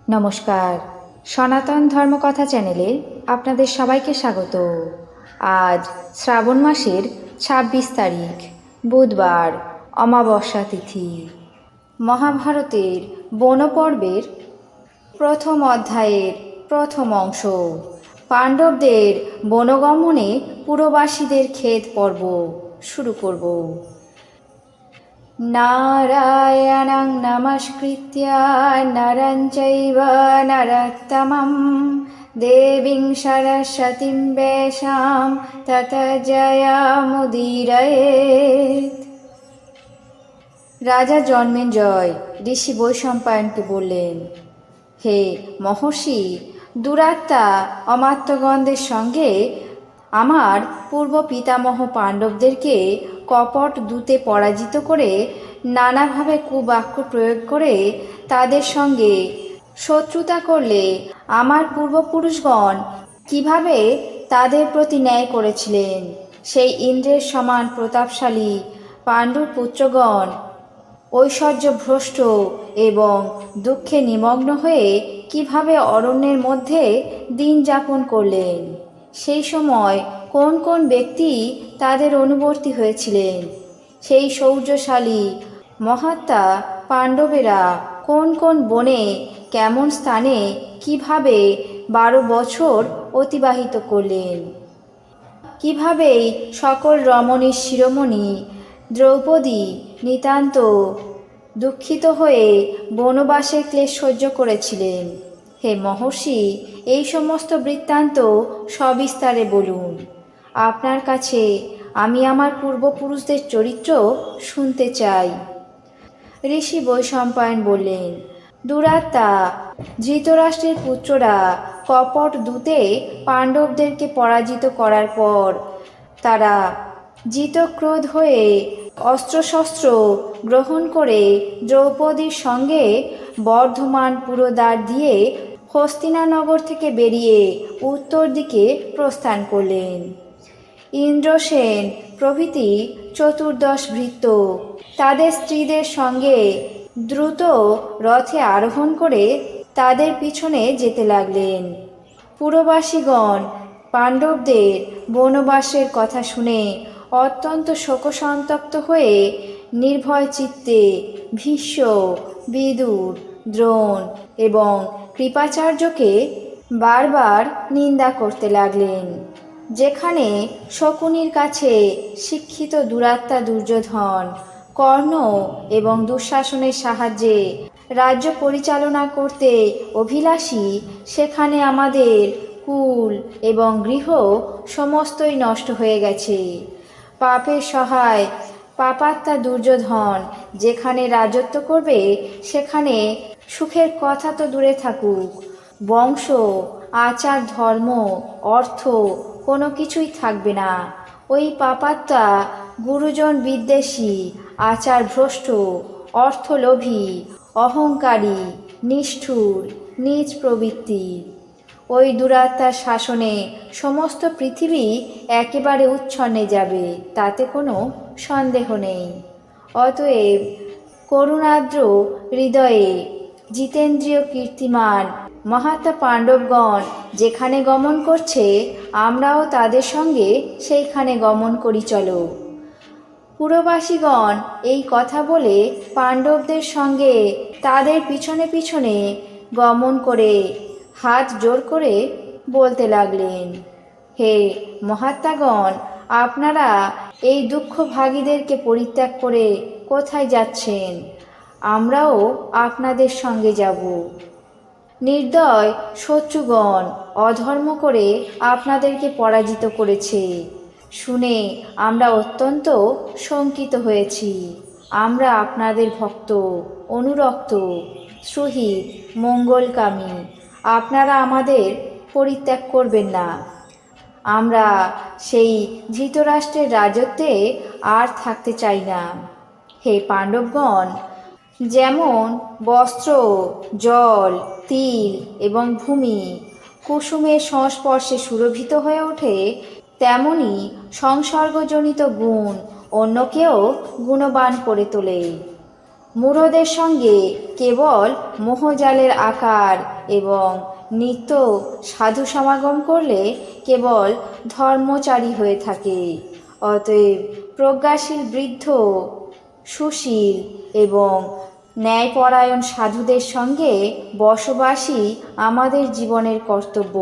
নমস্কার, সনাতন ধর্মকথা চ্যানেলে আপনাদের সবাইকে স্বাগত। আজ শ্রাবণ মাসের ২৬ তারিখ বুধবার, অমাবস্যা তিথি। মহাভারতের বনপর্বের প্রথম অধ্যায়ের প্রথম অংশ, পাণ্ডবদের বনগমনে পুরবাসীদের খেদ পর্ব শুরু করব। নারায়ণং নমস্কৃত্য নরং চৈব নরোত্তমং দেবীং সরস্বতীং ব্যাসাং ততো জয়মুদীরয়েৎ। রাজা জন্মেঞ্জয় ঋষি বৈশম্পায়নকে বললেন, হে মহর্ষি, দুরাত্মা অমাত্যগণদের সঙ্গে আমার পূর্ব পিতামহ পাণ্ডবদেরকে কপট দূতে পরাজিত করে নানাভাবে কুবাক্য প্রয়োগ করে তাদের সঙ্গে শত্রুতা করলে আমার পূর্বপুরুষগণ কিভাবে তাদের প্রতি ন্যায় করেছিলেন, সেই ইন্দ্রের সমান প্রতাপশালী পাণ্ডুর পুত্রগণ ঐশ্বর্যভ্রষ্ট এবং দুঃখে নিমগ্ন হয়ে কিভাবে অরণ্যের মধ্যে দিন যাপন করলেন, সেই সময় কোন কোন ব্যক্তি তাদের অনুবর্তী হয়েছিলেন, সেই শৌর্যশালী মহাত্মা পাণ্ডবেরা কোন কোন বনে কেমন স্থানে কিভাবে 12 বছর অতিবাহিত করলেন, কিভাবে সকল রমণীর শিরোমণি দ্রৌপদী নিতান্ত দুঃখিত হয়ে বনবাসের ক্লেশ সহ্য করেছিলেন। হে মহর্ষি, এই সমস্ত বৃত্তান্ত সবিস্তারে বলুন। আপনার কাছে আমি আমার পূর্বপুরুষদের চরিত্র শুনতে চাই। ঋষি বৈশম্পায়ন বললেন, দুরাত্মা ধৃতরাষ্ট্রের পুত্ররা কপট দূতে পাণ্ডবদেরকে পরাজিত করার পর তারা জিতক্রোধ হয়ে অস্ত্রশস্ত্র গ্রহণ করে দ্রৌপদীর সঙ্গে বর্ধমান পুরদ্বার দিয়ে হস্তিনানগর থেকে বেরিয়ে উত্তর দিকে প্রস্থান করলেন। ইন্দ্রসেন প্রভৃতি 14 ভৃত্য তাদের স্ত্রীদের সঙ্গে দ্রুত রথে আরোহণ করে তাদের পিছনে যেতে লাগলেন। পুরবাসীগণ পাণ্ডবদের বনবাসের কথা শুনে অত্যন্ত শোকসন্তপ্ত হয়ে নির্ভয় চিত্তে ভীষ্ম, বিদুর, দ্রোণ এবং কৃপাচার্যকে বারবার নিন্দা করতে লাগলেন। যেখানে শকুনির কাছে শিক্ষিত দুরাত্মা দুর্যোধন কর্ণ এবং দুঃশাসনের সাহায্যে রাজ্য পরিচালনা করতে অভিলাষী, সেখানে আমাদের কুল এবং গৃহ সমস্তই নষ্ট হয়ে গেছে। পাপের সহায় পাপাত্মা দুর্যোধন যেখানে রাজত্ব করবে, সেখানে সুখের কথা তো দূরে থাকুক, বংশ, আচার, ধর্ম, অর্থ কোনো কিছুই থাকবে না। ওই পাপাত্মা গুরুজন বিদ্বেষী, আচার ভ্রষ্ট, অর্থলোভী, অহংকারী, নিষ্ঠুর, নীচ প্রবৃত্তি, ওই দুরাত্মার শাসনে সমস্ত পৃথিবী একেবারে উচ্ছন্নে যাবে, তাতে কোনো সন্দেহ নেই। অতএব করুণার্দ্র হৃদয়ে জিতেন্দ্রীয় কীর্তিমান মহাত্মা পাণ্ডবগণ যেখানে গমন করছে, আমরাও তাদের সঙ্গে সেইখানে গমন করি চলো। পুরবাসীগণ এই কথা বলে পাণ্ডবদের সঙ্গে তাদের পিছনে পিছনে গমন করে হাত জোর করে বলতে লাগলেন, হে মহাত্মাগণ, আপনারা এই দুঃখভাগীদেরকে পরিত্যাগ করে কোথায় যাচ্ছেন? আমরাও আপনাদের সঙ্গে যাব। নির্দয় শত্রুগণ অধর্ম করে আপনাদেরকে পরাজিত করেছে শুনে আমরা অত্যন্ত শঙ্কিত হয়েছি। আমরা আপনাদের ভক্ত, অনুরক্ত, সুহৃদ, মঙ্গলকামী। আপনারা আমাদের পরিত্যাগ করবেন না। আমরা সেই ধৃতরাষ্ট্রের রাজত্বে আর থাকতে চাই না। হে পাণ্ডবগণ, যেমন বস্ত্র, জল, তিল এবং ভূমি কুসুমের সংস্পর্শে সুরভিত হয়ে ওঠে, তেমনি সংসর্গজনিত গুণ অন্যকেও গুণবান করে তোলে। মূঢ়দের সঙ্গে কেবল মোহজালের আকার এবং নিত্য সাধু সমাগম করলে কেবল ধর্মচারী হয়ে থাকে। অতএব প্রজ্ঞাশীল বৃদ্ধ, সুশীল এবং ন্যায়পরায়ণ সাধুদের সঙ্গে বসবাসই আমাদের জীবনের কর্তব্য।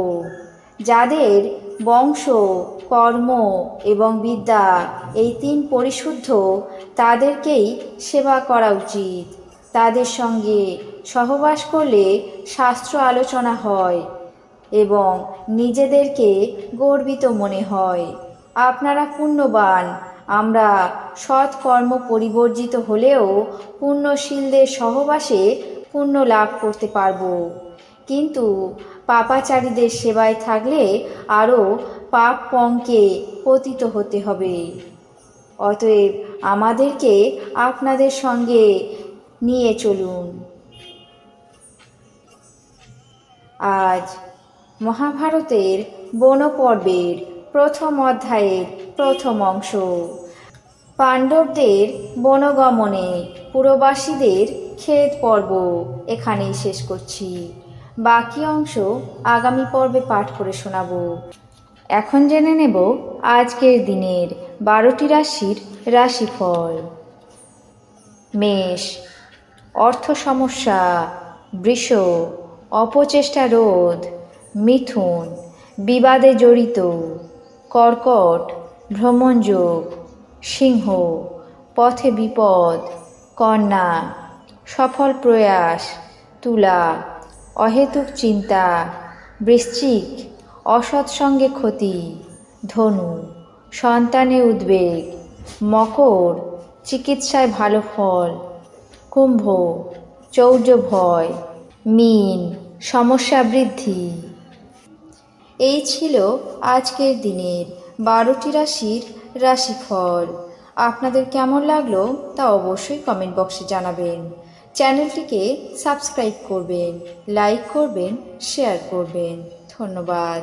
যাদের বংশ, কর্ম এবং বিদ্যা এই তিন পরিশুদ্ধ, তাদেরকেই সেবা করা উচিত। তাদের সঙ্গে সহবাস করলে শাস্ত্র আলোচনা হয় এবং নিজেদেরকে গর্বিত মনে হয়। আপনারা পুণ্যবান। আমরা সৎকর্ম পরিবর্জিত হলেও পুণ্যশীলদের সহবাসে পুণ্য লাভ করতে পারব, কিন্তু পাপাচারীদের সেবায় থাকলে আরও পাপ পঙ্কে পতিত হতে হবে। অতএব আমাদেরকে আপনাদের সঙ্গে নিয়ে চলুন। আজ মহাভারতের বন পর্বের প্রথম অধ্যায়ের প্রথম অংশ, পাণ্ডবদের বনগমনে পুরবাসীদের খেদ পর্ব এখানেই শেষ করছি। বাকি অংশ আগামী পর্বে পাঠ করে শোনাব। এখন জেনে নেব আজকের দিনের 12টি রাশির রাশিফল। মেষ, অর্থ সমস্যা। বৃষ, অপচেষ্টা রোধ। মিথুন, বিবাদে জড়িত। কর্কট, ভ্রমণযোগ। সিংহ, পথে বিপদ। কন্যা, সফল প্রয়াস। তুলা, অহেতুক চিন্তা। বৃশ্চিক, অসৎ সঙ্গে ক্ষতি। ধনু, সন্তানে উদ্বেগ। মকর, চিকিৎসায় ভালো ফল। কুম্ভ, চৌর্য ভয়। মীন, সমস্যা বৃদ্ধি। এই ছিল আজকের দিনের 12টি রাশির রাশিফল। আপনাদের কেমন লাগলো তা অবশ্যই কমেন্ট বক্সে জানাবেন। চ্যানেলটিকে সাবস্ক্রাইব করবেন, লাইক করবেন, শেয়ার করবেন। ধন্যবাদ।